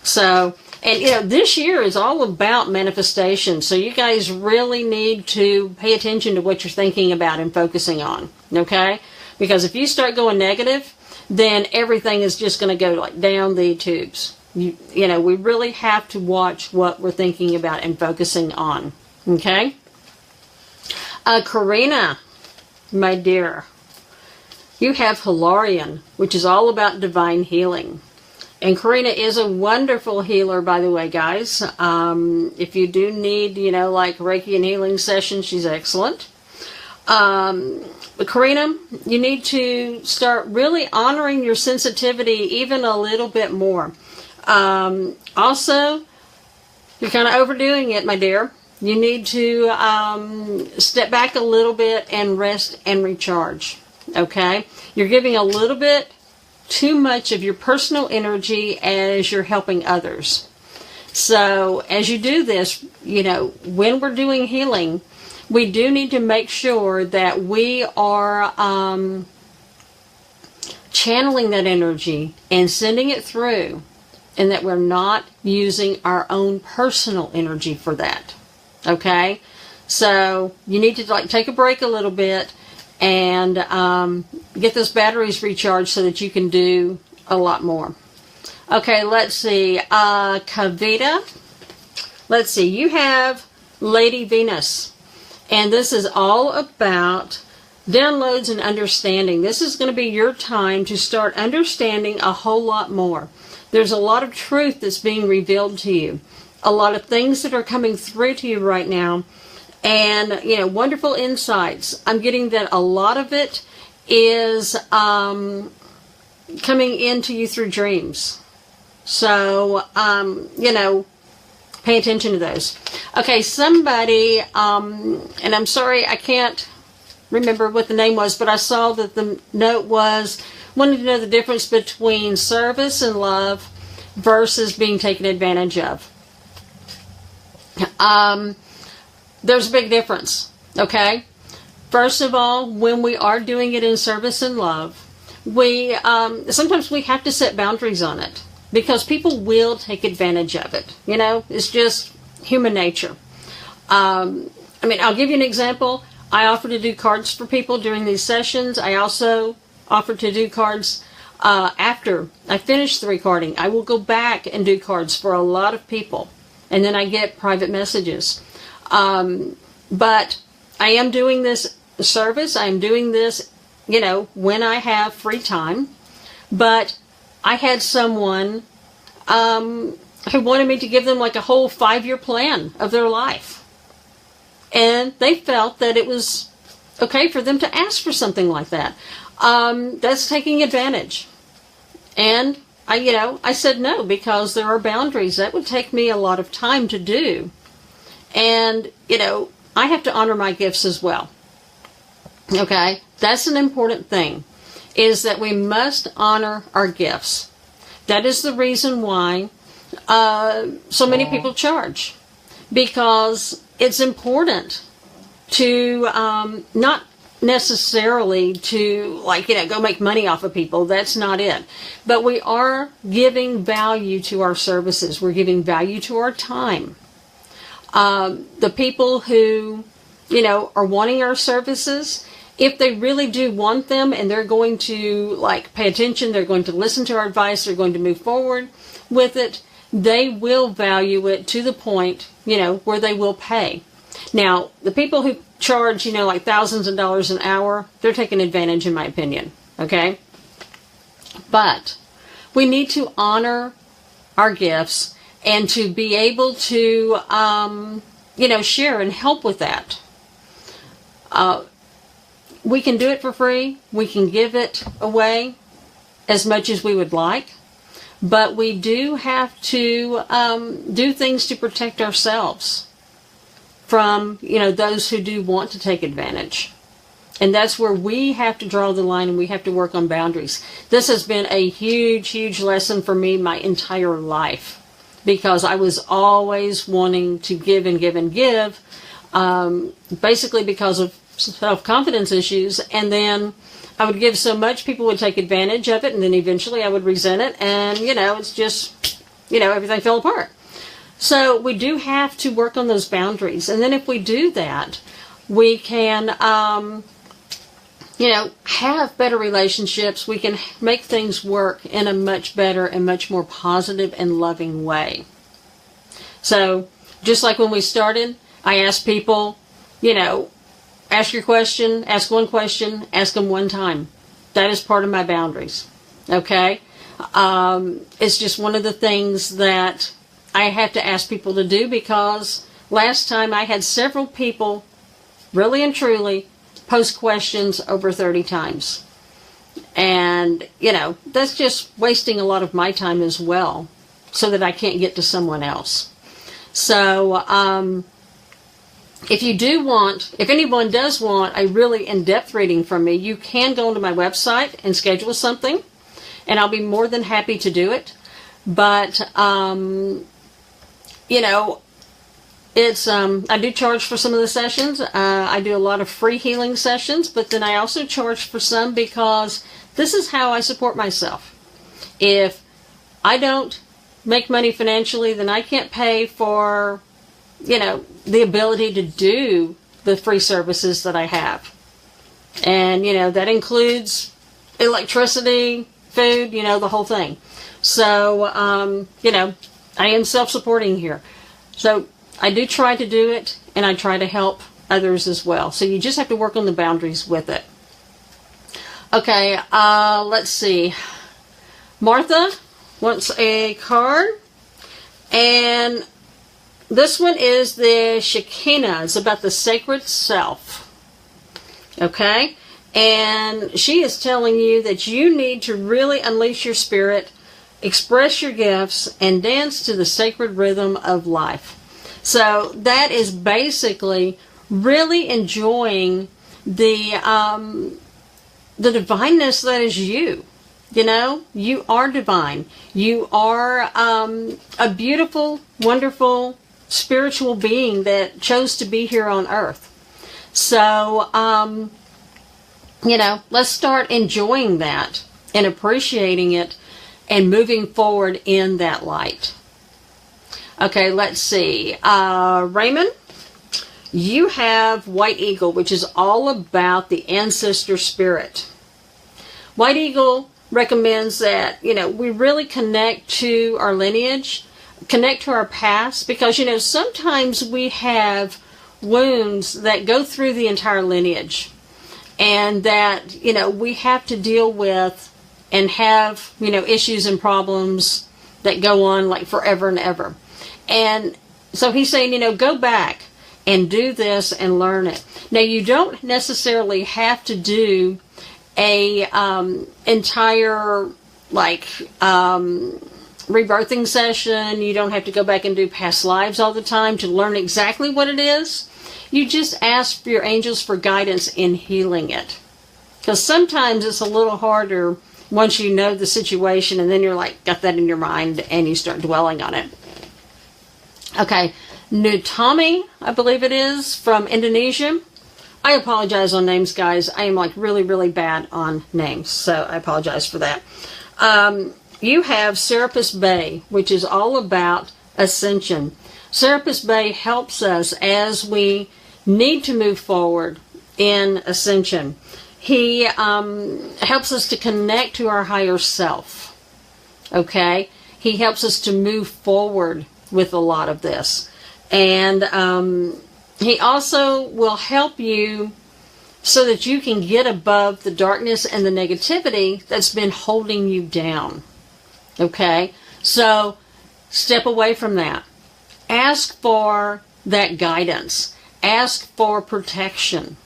So, and this year is all about manifestation, so you guys really need to pay attention to what you're thinking about and focusing on, okay? Because if you start going negative, then everything is just going to go like down the tubes. We really have to watch what we're thinking about and focusing on. Okay? Karina, my dear, you have Hilarion, which is all about divine healing. And Karina is a wonderful healer, by the way, guys. If you do need, like Reiki and healing sessions, she's excellent. But Karina, you need to start really honoring your sensitivity even a little bit more. Also, you're kind of overdoing it, my dear. You need to step back a little bit and rest and recharge. Okay? You're giving a little bit too much of your personal energy as you're helping others. So, as you do this, when we're doing healing, we do need to make sure that we are channeling that energy and sending it through, and that we're not using our own personal energy for that. Okay? So you need to take a break a little bit and get those batteries recharged so that you can do a lot more. Okay, let's see. Kavita, let's see. You have Lady Venus. And this is all about downloads and understanding. This is going to be your time to start understanding a whole lot more. There's a lot of truth that's being revealed to you. A lot of things that are coming through to you right now. And, wonderful insights. I'm getting that a lot of it is coming into you through dreams. So, pay attention to those. Okay, somebody, and I'm sorry I can't remember what the name was, but I saw that the note was, wanted to know the difference between service and love versus being taken advantage of. There's a big difference, okay? First of all, when we are doing it in service and love, we sometimes we have to set boundaries on it because people will take advantage of it. It's just human nature. I'll give you an example. I offer to do cards for people during these sessions. I also offer to do cards after I finish the recording. I will go back and do cards for a lot of people. And then I get private messages. But I am doing this service. I am doing this, when I have free time. But I had someone who wanted me to give them like a whole 5-year plan of their life. And they felt that it was okay for them to ask for something like that. That's taking advantage. And I said no, because there are boundaries. That would take me a lot of time to do. And, I have to honor my gifts as well. Okay? That's an important thing, is that we must honor our gifts. That is the reason why so many people charge, because it's important to not necessarily to go make money off of people. That's not it. But we are giving value to our services. We're giving value to our time. The people who, are wanting our services, if they really do want them and they're going to pay attention, they're going to listen to our advice, they're going to move forward with it, they will value it to the point, where they will pay. Now, the people who charge, thousands of dollars an hour, they're taking advantage, in my opinion. Okay? But we need to honor our gifts and to be able to, share and help with that. We can do it for free. We can give it away as much as we would like. But we do have to do things to protect ourselves from, those who do want to take advantage. And that's where we have to draw the line, and we have to work on boundaries. This has been a huge, huge lesson for me my entire life, because I was always wanting to give and give and give, basically because of self-confidence issues. And then I would give so much, people would take advantage of it, and then eventually I would resent it, and, it's just, everything fell apart. So we do have to work on those boundaries. And then if we do that, we can, have better relationships. We can make things work in a much better and much more positive and loving way. So just like when we started, I asked people, ask your question, ask one question, ask them one time. That is part of my boundaries. Okay? It's just one of the things that I have to ask people to do, because last time I had several people, really and truly, post questions over 30 times. And, that's just wasting a lot of my time as well, so that I can't get to someone else. So, if anyone does want a really in-depth reading from me, you can go onto my website and schedule something, and I'll be more than happy to do it. But, it's, I do charge for some of the sessions. I do a lot of free healing sessions, but then I also charge for some, because this is how I support myself. If I don't make money financially, then I can't pay for, the ability to do the free services that I have. And, that includes electricity, food, the whole thing. So, I am self-supporting here. So I do try to do it, and I try to help others as well. So you just have to work on the boundaries with it. Okay, let's see. Martha wants a card, and this one is the Shekinah. It's about the sacred self. Okay? And she is telling you that you need to really unleash your spirit, express your gifts, and dance to the sacred rhythm of life. So that is basically really enjoying the divineness that is you. You are divine. You are a beautiful, wonderful, spiritual being that chose to be here on earth. So, let's start enjoying that and appreciating it and moving forward in that light. Okay, let's see. Raymond, you have White Eagle, which is all about the ancestor spirit. White Eagle recommends that, we really connect to our lineage, connect to our past, because, sometimes we have wounds that go through the entire lineage, and that, we have to deal with and have, issues and problems that go on like forever and ever. And so he's saying, go back and do this and learn it. Now, you don't necessarily have to do a entire rebirthing session. You don't have to go back and do past lives all the time to learn exactly what it is. you just ask your angels for guidance in healing it. Because sometimes it's a little harder once you know the situation and then you're like, got that in your mind and you start dwelling on it. Okay, Nutami, I believe it is, from Indonesia. I apologize on names, guys. I am like really, really bad on names, so I apologize for that. You have Serapis Bay, which is all about ascension. Serapis Bay helps us as we need to move forward in ascension. He helps us to connect to our higher self. Okay? He helps us to move forward with a lot of this. And he also will help you so that you can get above the darkness and the negativity that's been holding you down. Okay? So step away from that. Ask for that guidance. Ask for protection.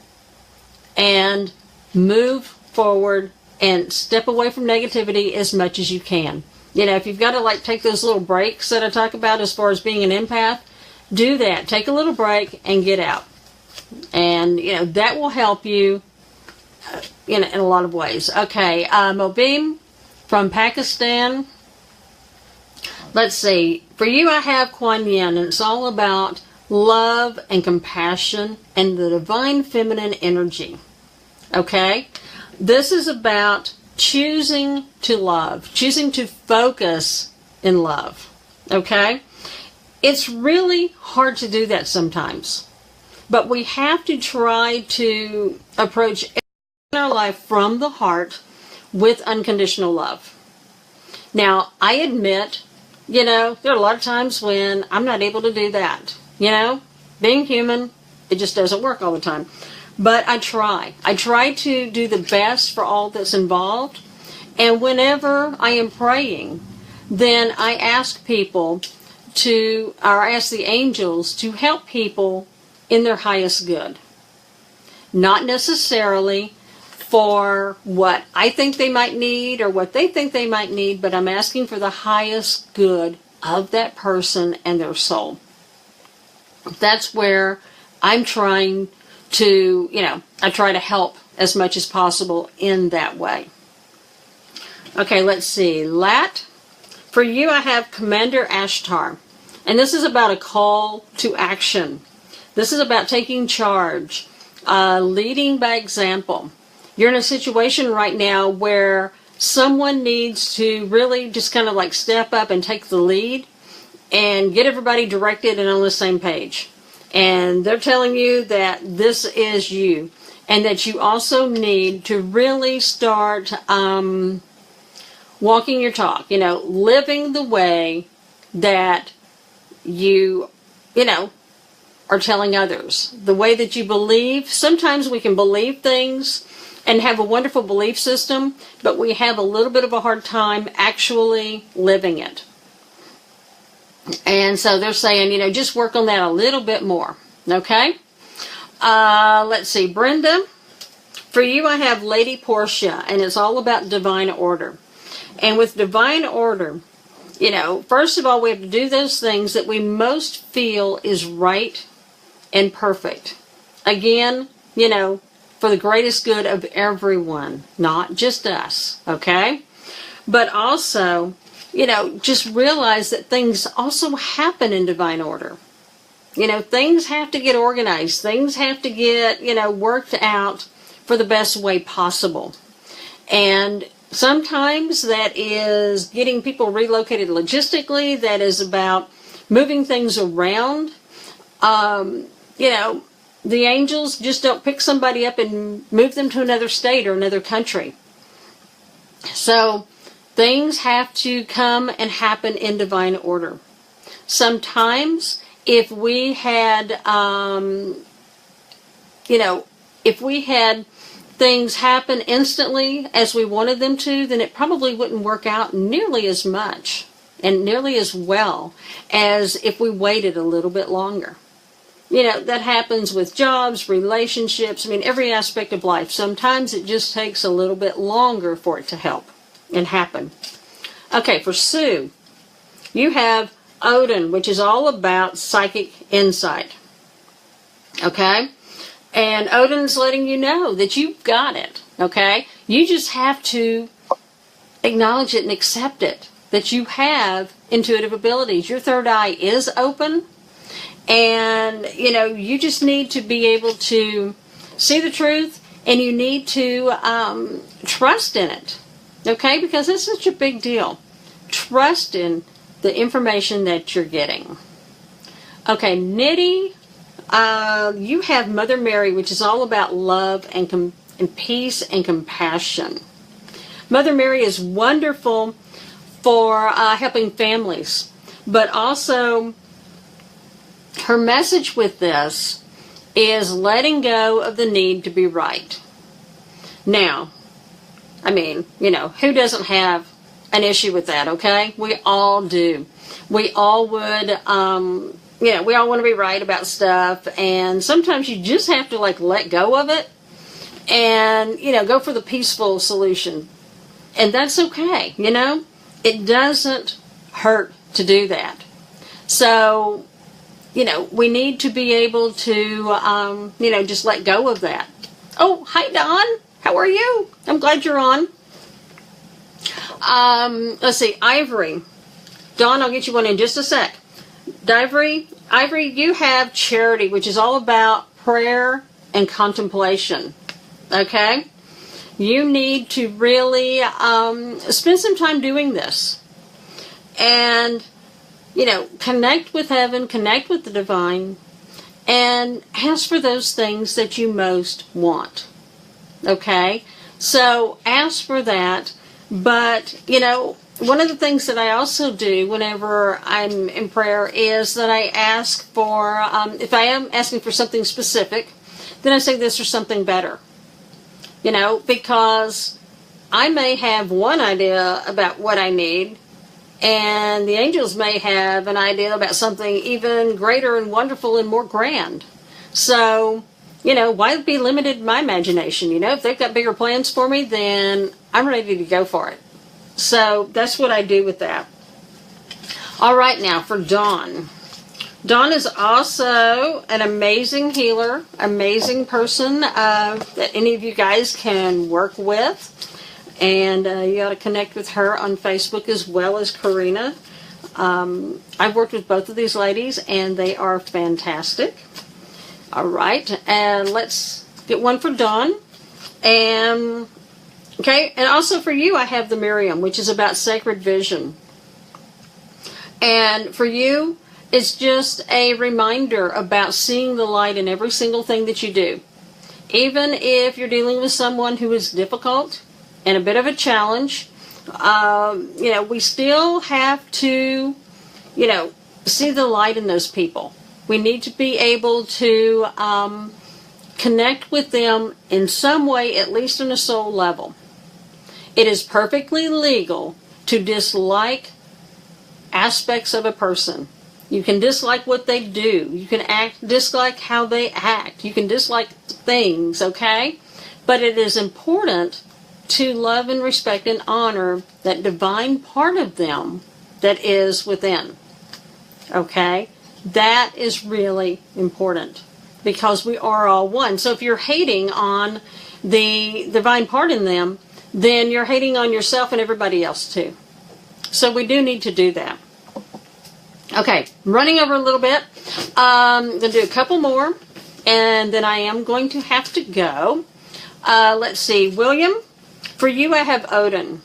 And move forward and step away from negativity as much as you can. You know, if you've got to like take those little breaks that I talk about as far as being an empath, do that. Take a little break and get out. And, you know, that will help you in a lot of ways. Okay, Mobim from Pakistan. Let's see. For you, I have Kuan Yin, and it's all about love and compassion and the divine feminine energy. Okay? This is about choosing to love, choosing to focus in love. Okay? It's really hard to do that sometimes. But we have to try to approach everything in our life from the heart with unconditional love. Now, I admit, you know, there are a lot of times when I'm not able to do that. You know, being human, it just doesn't work all the time. But I try. I try to do the best for all that's involved. And whenever I am praying, then I ask people to, or I ask the angels to help people in their highest good. Not necessarily for what I think they might need or what they think they might need, but I'm asking for the highest good of that person and their soul. That's where I'm trying to, you know, I try to help as much as possible in that way. Okay, let's see. Lat, for you I have Commander Ashtar. And this is about a call to action. This is about taking charge, leading by example. You're in a situation right now where someone needs to really just kind of like step up and take the lead and get everybody directed and on the same page. And they're telling you that this is you and that you also need to really start walking your talk, you know, living the way that you know, are telling others. The way that you believe. Sometimes we can believe things and have a wonderful belief system, but we have a little bit of a hard time actually living it. And so they're saying, you know, just work on that a little bit more. Okay? Let's see. Brenda, for you I have Lady Portia, and it's all about divine order. And with divine order, you know, first of all, we have to do those things that we most feel is right and perfect. Again, you know, for the greatest good of everyone, not just us, okay? But also, you know, just realize that things also happen in divine order. You know, things have to get organized. Things have to get, you know, worked out for the best way possible. And sometimes that is getting people relocated logistically. That is about moving things around. You know, the angels just don't pick somebody up and move them to another state or another country. So things have to come and happen in divine order. Sometimes if we had, you know, if we had things happen instantly as we wanted them to, then it probably wouldn't work out nearly as much and nearly as well as if we waited a little bit longer. You know, that happens with jobs, relationships, I mean, every aspect of life. Sometimes it just takes a little bit longer for it to help and happen. Okay, for Sue, you have Odin, which is all about psychic insight. Okay? And Odin's letting you know that you've got it. Okay? You just have to acknowledge it and accept it, that you have intuitive abilities. Your third eye is open, and you just need to be able to see the truth, and you need to trust in it. Okay? Because it's such a big deal. Trust in the information that you're getting. Okay, Nitty, you have Mother Mary, which is all about love and peace and compassion. Mother Mary is wonderful for helping families, but also her message with this is letting go of the need to be right. Now, I mean, who doesn't have an issue with that, okay? We all do. We all would, we all want to be right about stuff, and sometimes you just have to, let go of it and, go for the peaceful solution. And that's okay, It doesn't hurt to do that. So, we need to be able to, just let go of that. Oh, hi, Don. How are you? I'm glad you're on. Let's see, Ivory. Dawn, I'll get you one in just a sec. Ivory, you have Charity, which is all about prayer and contemplation. Okay? You need to really spend some time doing this. And, connect with heaven, connect with the divine, and ask for those things that you most want. Okay? So ask for that. But, one of the things that I also do whenever I'm in prayer is that I ask for, if I am asking for something specific, then I say this or something better. Because I may have one idea about what I need, and the angels may have an idea about something even greater and wonderful and more grand. So, why be limited in my imagination? If they've got bigger plans for me, then I'm ready to go for it. So that's what I do with that. All right, now for Dawn. Dawn is also an amazing healer, amazing person that any of you guys can work with. And you ought to connect with her on Facebook as well as Karina. I've worked with both of these ladies, and they are fantastic. All right, and let's get one for Dawn. And also for you, I have the Miriam, which is about sacred vision. And for you, it's just a reminder about seeing the light in every single thing that you do. Even if you're dealing with someone who is difficult and a bit of a challenge, we still have to, see the light in those people. We need to be able to connect with them in some way, at least on a soul level. It is perfectly legal to dislike aspects of a person. You can dislike what they do. You can dislike how they act. You can dislike things, okay? But it is important to love and respect and honor that divine part of them that is within, okay? That is really important because we are all one. So if you're hating on the divine part in them, then you're hating on yourself and everybody else too. So we do need to do that. Okay, I'm running over a little bit. I'm going to do a couple more, and then I am going to have to go. Let's see, William, for you I have Odin,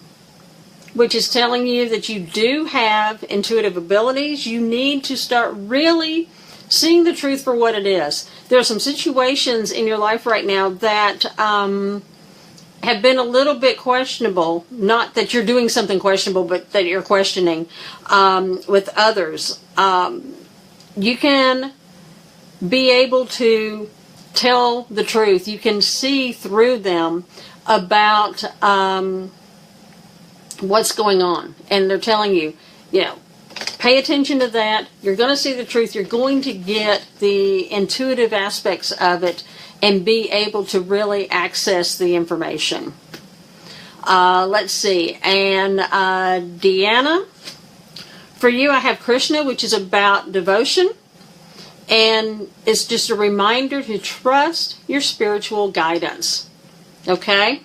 which is telling you that you do have intuitive abilities. You need to start really seeing the truth for what it is. There are some situations in your life right now that have been a little bit questionable. Not that you're doing something questionable, but that you're questioning with others. You can be able to tell the truth. You can see through them about what's going on. And they're telling you, pay attention to that. You're going to see the truth. You're going to get the intuitive aspects of it and be able to really access the information. Let's see. And Deanna, for you I have Krishna, which is about devotion. And it's just a reminder to trust your spiritual guidance. Okay?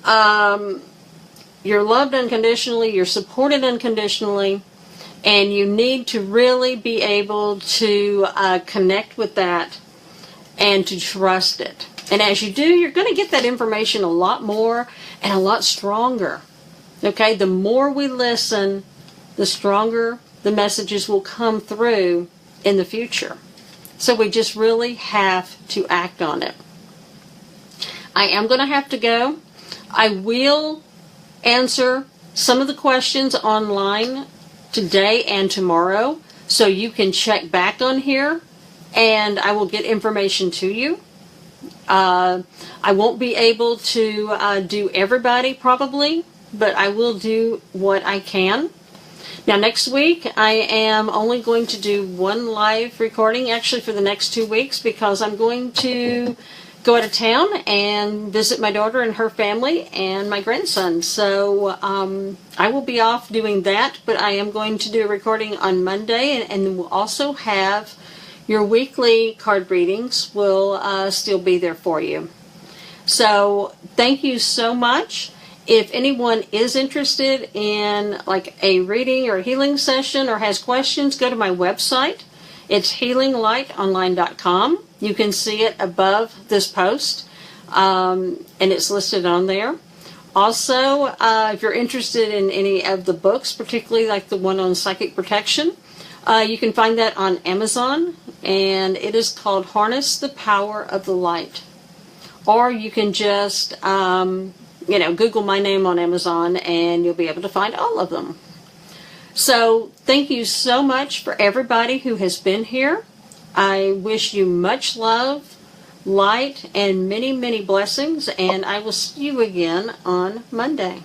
You're loved unconditionally, you're supported unconditionally, and you need to really be able to connect with that and to trust it. And as you do, you're going to get that information a lot more and a lot stronger. Okay? The more we listen, the stronger the messages will come through in the future. So we just really have to act on it. I am going to have to go. I will answer some of the questions online today and tomorrow, so you can check back on here and I will get information to you. I won't be able to do everybody probably, but I will do what I can. Now next week I am only going to do one live recording actually for the next 2 weeks, because I'm going to go out of town and visit my daughter and her family and my grandson. So I will be off doing that, but I am going to do a recording on Monday, and we'll also have your weekly card readings will still be there for you. So thank you so much. If anyone is interested in like a reading or a healing session or has questions, go to my website. It's healinglightonline.com. You can see it above this post, and it's listed on there. Also, if you're interested in any of the books, particularly like the one on psychic protection, you can find that on Amazon, and it is called Harness the Power of the Light. Or you can just, Google my name on Amazon, and you'll be able to find all of them. So thank you so much for everybody who has been here. I wish you much love, light, and many, many blessings, and I will see you again on Monday.